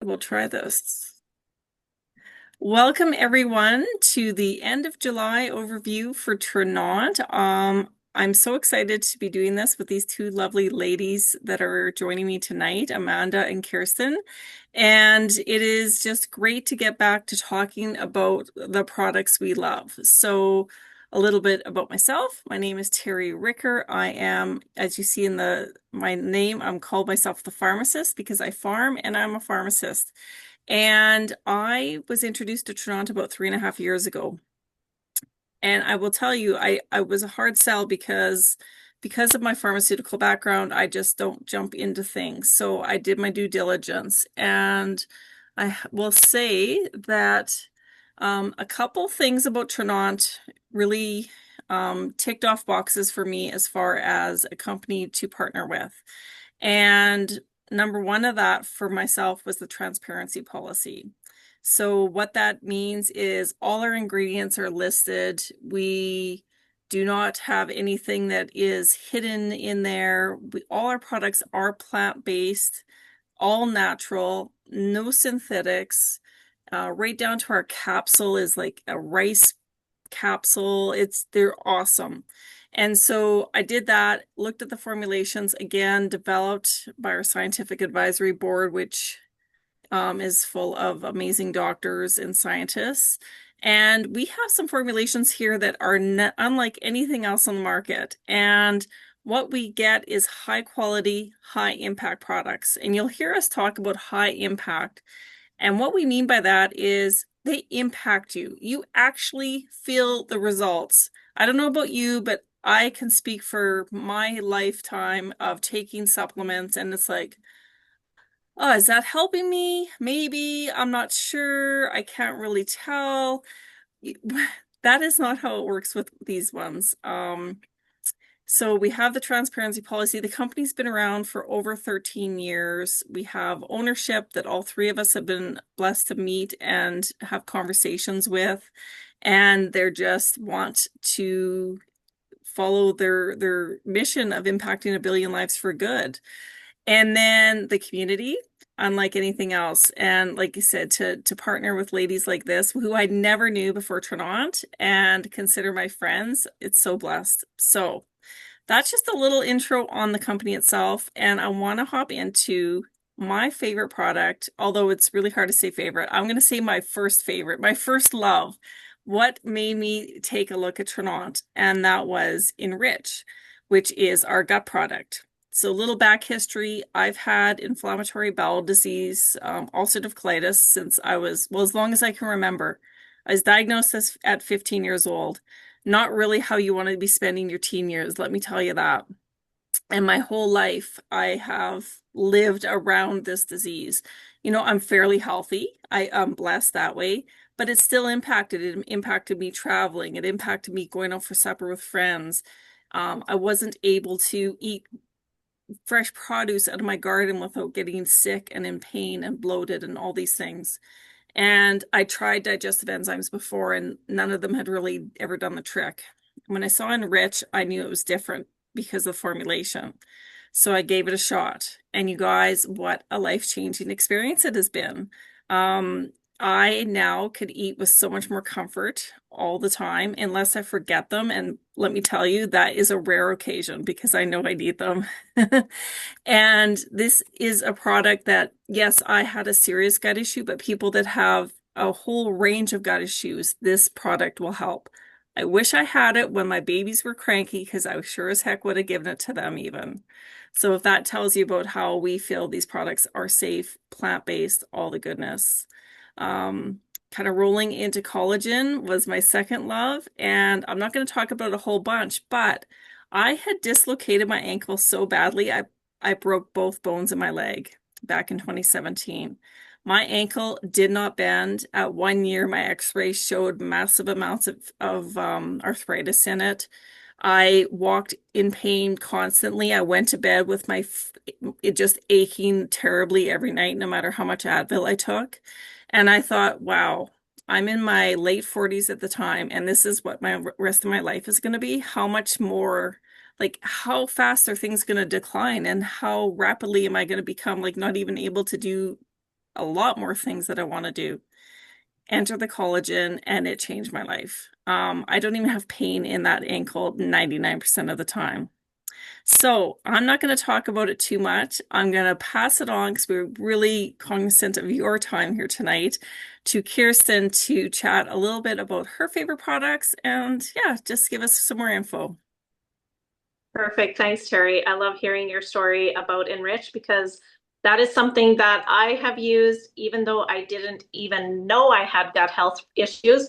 We'll try this. Welcome everyone to the end of July overview for Tranont. I'm so excited to be doing this with these two lovely ladies that are joining me tonight, Amanda and Kirsten. And it is just great to get back to talking about the products we love. So a little bit about myself. My name is Terry Ricker. I am, as you see in my name, I'm called myself the pharmacist because I farm and I'm a pharmacist. And I was introduced to Tranont about 3.5 years ago. And I will tell you, I was a hard sell because of my pharmaceutical background, I just don't jump into things. So I did my due diligence. And I will say that a couple things about Tranont really ticked off boxes for me as far as a company to partner with. And number one of that for myself was the transparency policy. So what that means is all our ingredients are listed. We do not have anything that is hidden in there. All our products are plant-based, all natural, no synthetics. Right down to our capsule is like a rice capsule. They're awesome. And so I did that, looked at the formulations again, developed by our scientific advisory board, which is full of amazing doctors and scientists. And we have some formulations here that are unlike anything else on the market. And what we get is high quality, high impact products. And you'll hear us talk about high impact. And what we mean by that is they impact you. You actually feel the results. I don't know about you, but I can speak for my lifetime of taking supplements, and it's like, oh, is that helping me? Maybe. I'm not sure. I can't really tell. That is not how it works with these ones. So we have the transparency policy. The company's been around for over 13 years. We have ownership that all three of us have been blessed to meet and have conversations with. And they just want to follow their mission of impacting 1 billion lives for good. And then the community, unlike anything else. And like you said, to partner with ladies like this, who I never knew before Tranont and consider my friends, it's so blessed. So that's just a little intro on the company itself. And I want to hop into my favorite product, although it's really hard to say favorite. I'm going to say my first favorite, my first love. What made me take a look at Tranont? And that was Enrich, which is our gut product. So, little back history. I've had inflammatory bowel disease, ulcerative colitis since I was, well, as long as I can remember. I was diagnosed at 15 years old. Not really how you want to be spending your teen years, let me tell you that. And my whole life, I have lived around this disease. I'm fairly healthy. I'm blessed that way, but it still impacted. It impacted me traveling. It impacted me going out for supper with friends. I wasn't able to eat fresh produce out of my garden without getting sick and in pain and bloated and all these things. And I tried digestive enzymes before, and none of them had really ever done the trick. When I saw Enrich, I knew it was different because of the formulation. So I gave it a shot. And you guys, what a life-changing experience it has been. I now could eat with so much more comfort all the time, unless I forget them. And let me tell you, that is a rare occasion because I know I need them. And this is a product that, yes, I had a serious gut issue, but people that have a whole range of gut issues, this product will help. I wish I had it when my babies were cranky because I sure as heck would have given it to them even. So if that tells you about how we feel these products are safe, plant-based, all the goodness. Kind of rolling into collagen was my second love, and I'm not going to talk about a whole bunch, but I had dislocated my ankle so badly, I broke both bones in my leg back in 2017. My ankle did not bend. At 1 year, my x-ray showed massive amounts of arthritis in it. I walked in pain constantly. I went to bed with it just aching terribly every night, no matter how much Advil I took. And I thought, wow, I'm in my late 40s at the time, and this is what my rest of my life is going to be. How much more, like, how fast are things going to decline, and how rapidly am I going to become, like, not even able to do a lot more things that I want to do. Enter the collagen, and it changed my life. I don't even have pain in that ankle 99% of the time. So I'm not going to talk about it too much. I'm going to pass it on because we're really cognizant of your time here tonight to Kirsten to chat a little bit about her favorite products and yeah, just give us some more info. Perfect. Thanks, Terry. I love hearing your story about Enrich because that is something that I have used even though I didn't even know I had gut health issues.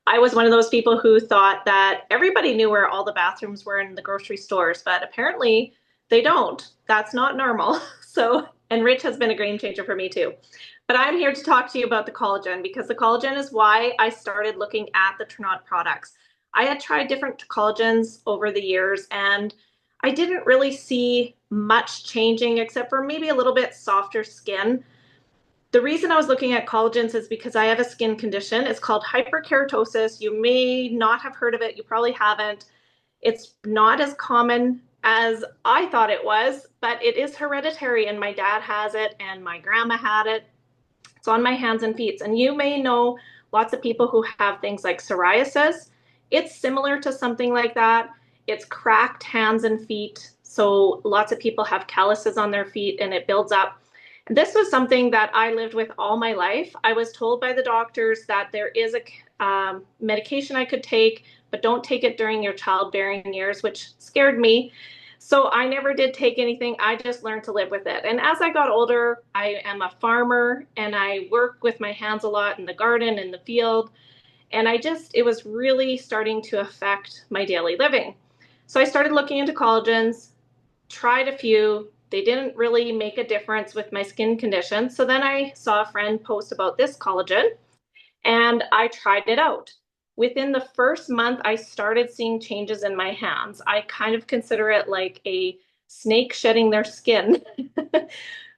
I was one of those people who thought that everybody knew where all the bathrooms were in the grocery stores, but apparently they don't. That's not normal. So Enrich has been a game changer for me too. But I'm here to talk to you about the collagen because the collagen is why I started looking at the Tranont products. I had tried different collagens over the years and I didn't really see much changing except for maybe a little bit softer skin. The reason I was looking at collagens is because I have a skin condition. It's called hyperkeratosis. You may not have heard of it. You probably haven't. It's not as common as I thought it was, but it is hereditary, and my dad has it, and my grandma had it. It's on my hands and feet. And you may know lots of people who have things like psoriasis. It's similar to something like that. It's cracked hands and feet. So lots of people have calluses on their feet and it builds up. This was something that I lived with all my life. I was told by the doctors that there is a medication I could take, but don't take it during your childbearing years, which scared me. So I never did take anything. I just learned to live with it. And as I got older, I am a farmer and I work with my hands a lot in the garden, in the field. And it was really starting to affect my daily living. So I started looking into collagens, tried a few. They didn't really make a difference with my skin condition. So then I saw a friend post about this collagen and I tried it out. Within the first month, I started seeing changes in my hands. I kind of consider it like a snake shedding their skin.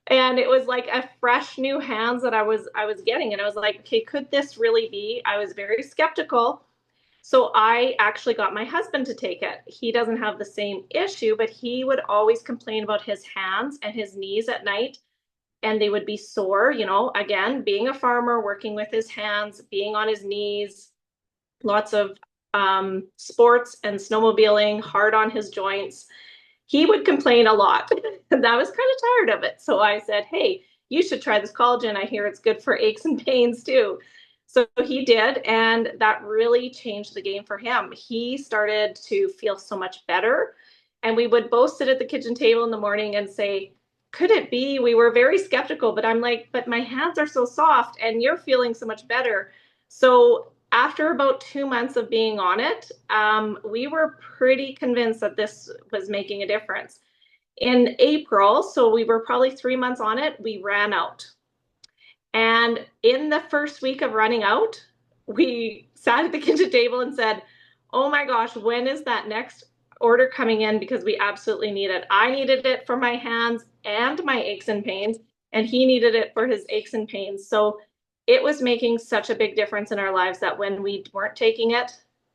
And it was like a fresh new hands that I was getting. And I was like, okay, could this really be? I was very skeptical. So I actually got my husband to take it. He doesn't have the same issue, but he would always complain about his hands and his knees at night and they would be sore, again, being a farmer, working with his hands, being on his knees, lots of sports and snowmobiling, hard on his joints. He would complain a lot. And I was kind of tired of it. So I said, hey, you should try this collagen. I hear it's good for aches and pains too. So he did, and that really changed the game for him. He started to feel so much better. And we would both sit at the kitchen table in the morning and say, could it be? We were very skeptical, but I'm like, but my hands are so soft and you're feeling so much better. So after about 2 months of being on it, we were pretty convinced that this was making a difference. In April, so we were probably 3 months on it, we ran out. And in the first week of running out, we sat at the kitchen table and said, oh my gosh, when is that next order coming in? Because we absolutely need it. I needed it for my hands and my aches and pains, and he needed it for his aches and pains. So it was making such a big difference in our lives that when we weren't taking it,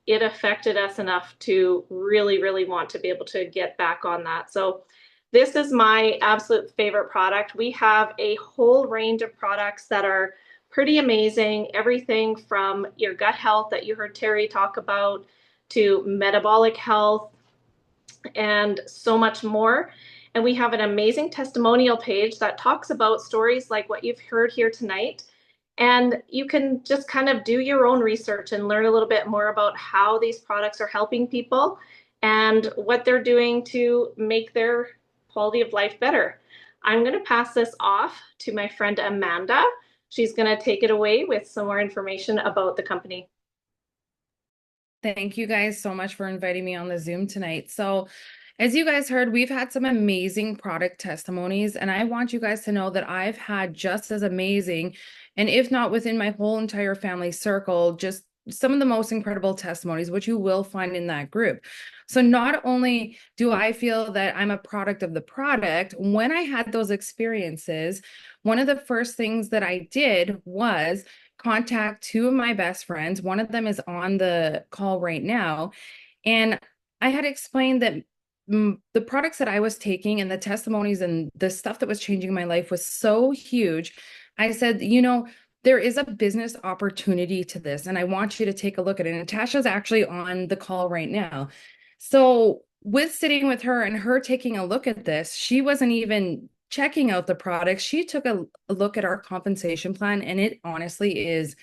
it affected us enough to really, really want to be able to get back on that. So this is my absolute favorite product. We have a whole range of products that are pretty amazing. Everything from your gut health that you heard Terry talk about to metabolic health and so much more. And we have an amazing testimonial page that talks about stories like what you've heard here tonight. And you can just kind of do your own research and learn a little bit more about how these products are helping people and what they're doing to make their quality of life better. I'm going to pass this off to my friend Amanda. She's going to take it away with some more information about the company. Thank you guys so much for inviting me on the Zoom tonight. So, as you guys heard, we've had some amazing product testimonies, and I want you guys to know that I've had just as amazing, and if not within my whole entire family circle, just some of the most incredible testimonies, which you will find in that group. So, not only do I feel that I'm a product of the product, when I had those experiences, one of the first things that I did was contact two of my best friends. One of them is on the call right now. And I had explained that the products that I was taking and the testimonies and the stuff that was changing my life was so huge I said, you know, there is a business opportunity to this, and I want you to take a look at it. And Natasha's actually on the call right now. So, with sitting with her and her taking a look at this, she wasn't even checking out the products. She took a look at our compensation plan, and it honestly is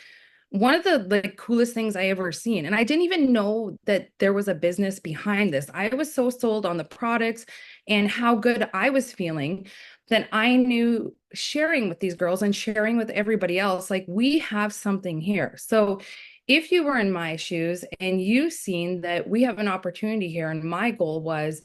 one of the like coolest things I ever seen. And I didn't even know that there was a business behind this. I was so sold on the products and how good I was feeling that I knew sharing with these girls and sharing with everybody else, like we have something here. So if you were in my shoes and you seen that we have an opportunity here, and my goal was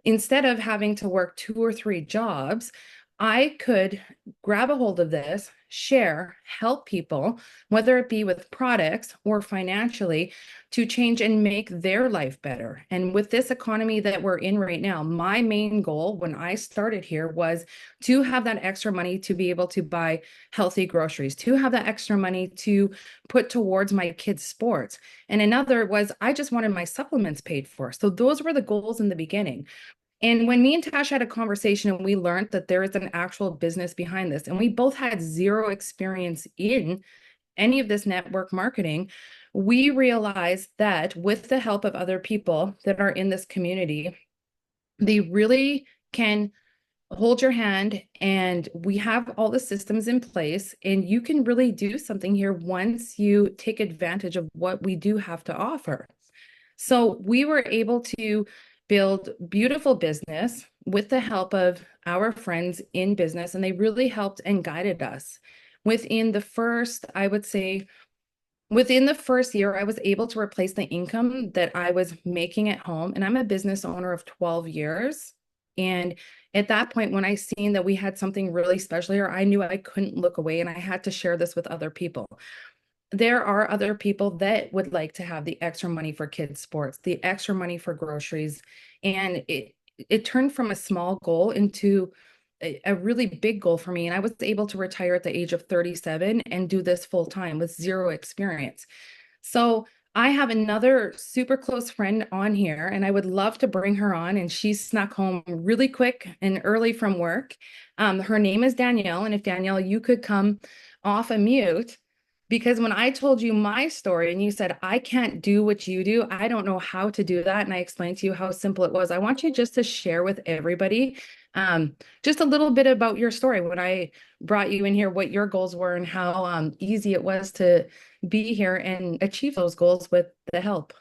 instead of having to work 2 or 3 jobs, I could grab a hold of this, share, help people, whether it be with products or financially, to change and make their life better. And with this economy that we're in right now, my main goal when I started here was to have that extra money to be able to buy healthy groceries, to have that extra money to put towards my kids' sports. And another was I just wanted my supplements paid for. So those were the goals in the beginning. And when me and Tash had a conversation and we learned that there is an actual business behind this, and we both had zero experience in any of this network marketing, we realized that with the help of other people that are in this community, they really can hold your hand, and we have all the systems in place, and you can really do something here once you take advantage of what we do have to offer. So we were able to build beautiful business with the help of our friends in business, and they really helped and guided us. Within the first, I would say, within the first year, I was able to replace the income that I was making at home. And I'm a business owner of 12 years. And at that point, when I seen that we had something really special here, I knew I couldn't look away and I had to share this with other people. There are other people that would like to have the extra money for kids' sports, the extra money for groceries. And it turned from a small goal into a really big goal for me. And I was able to retire at the age of 37 and do this full time with zero experience. So I have another super close friend on here, and I would love to bring her on. And she snuck home really quick and early from work. Her name is Danielle. And if Danielle, you could come off a mute, because when I told you my story and you said, I can't do what you do, I don't know how to do that. And I explained to you how simple it was. I want you just to share with everybody just a little bit about your story when I brought you in here, what your goals were and how easy it was to be here and achieve those goals with the help.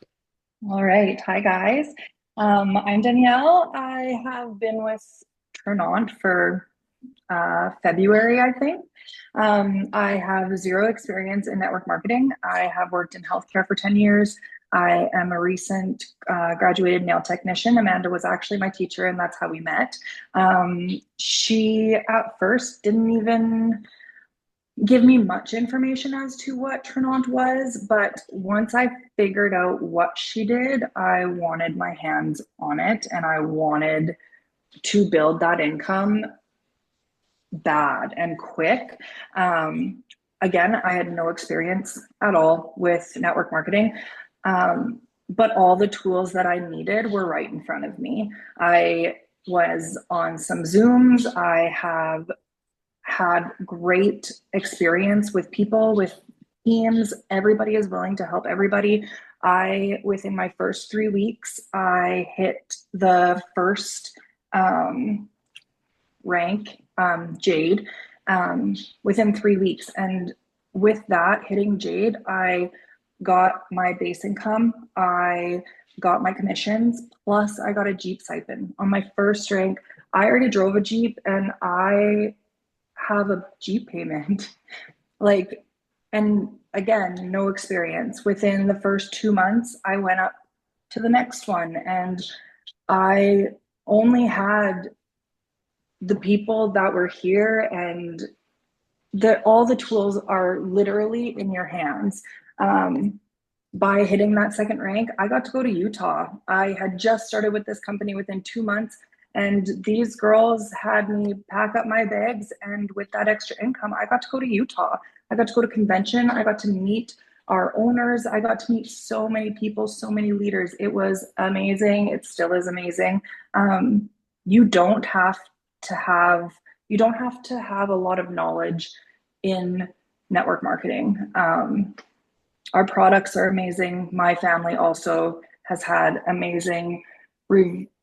All right. Hi, guys. I'm Danielle. I have been with Tranont for February, I think. I have zero experience in network marketing. I have worked in healthcare for 10 years. I am a recent graduated nail technician. Amanda was actually my teacher, and that's how we met. She at first didn't even give me much information as to what Tranont was, but once I figured out what she did, I wanted my hands on it and I wanted to build that income bad and quick. Again, I had no experience at all with network marketing, but all the tools that I needed were right in front of me. I was on some Zooms. I have had great experience with people, with teams. Everybody is willing to help everybody. Within my first 3 weeks, I hit the first rank, Jade, within 3 weeks. And with that, hitting Jade, I got my base income. I got my commissions, plus I got a Jeep stipend. On my first rank, I already drove a Jeep and I have a Jeep payment. Like, and again, no experience. Within the first 2 months, I went up to the next one, and I only had the people that were here, and all the tools are literally in your hands. By hitting that second rank, I got to go to Utah. I had just started with this company within 2 months, and these girls had me pack up my bags. And with that extra income, I got to go to Utah. I got to go to convention. I got to meet our owners. I got to meet so many people, so many leaders. It was amazing. It still is amazing. You don't have to have a lot of knowledge in network marketing. Our products are amazing. My family also has had amazing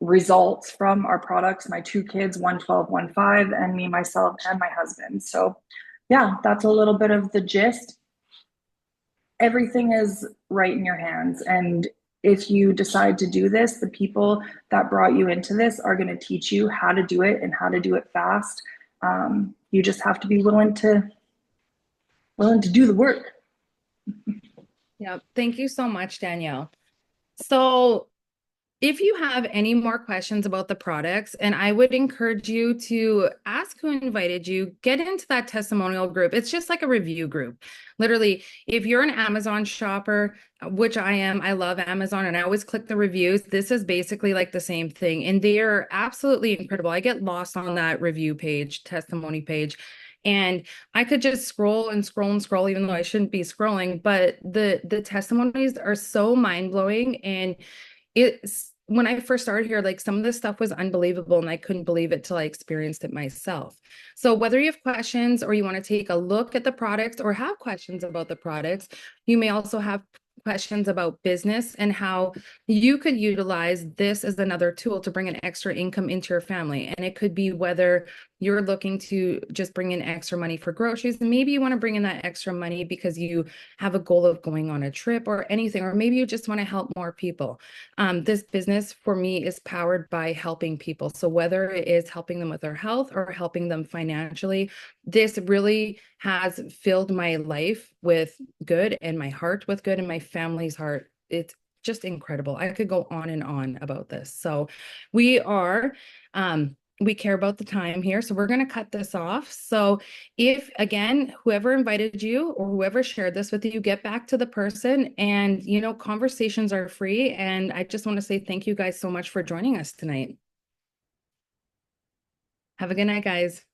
results from our products. My two kids, 112, 15, and me, myself, and my husband. So, yeah, that's a little bit of the gist. Everything is right in your hands. And if you decide to do this, the people that brought you into this are going to teach you how to do it and how to do it fast. You just have to be willing to do the work. Yeah, thank you so much, Danielle. So if you have any more questions about the products, and I would encourage you to ask who invited you, get into that testimonial group. It's just like a review group. Literally, if you're an Amazon shopper, which I am, I love Amazon and I always click the reviews. This is basically like the same thing. And they are absolutely incredible. I get lost on that review page, testimony page. And I could just scroll and scroll and scroll, even though I shouldn't be scrolling. But the testimonies are so mind-blowing. And it's when I first started here, like some of this stuff was unbelievable and I couldn't believe it till I experienced it myself. So whether you have questions or you want to take a look at the products or have questions about the products, you may also have questions about business and how you could utilize this as another tool to bring an extra income into your family. And it could be whether you're looking to just bring in extra money for groceries, and maybe you want to bring in that extra money because you have a goal of going on a trip or anything, or maybe you just want to help more people. This business for me is powered by helping people. So whether it is helping them with their health or helping them financially, this really has filled my life with good and my heart with good and my family's heart. It's just incredible. I could go on and on about this. So we are, we care about the time here. So we're going to cut this off. So if again, whoever invited you or whoever shared this with you, get back to the person, and conversations are free. And I just want to say thank you guys so much for joining us tonight. Have a good night, guys.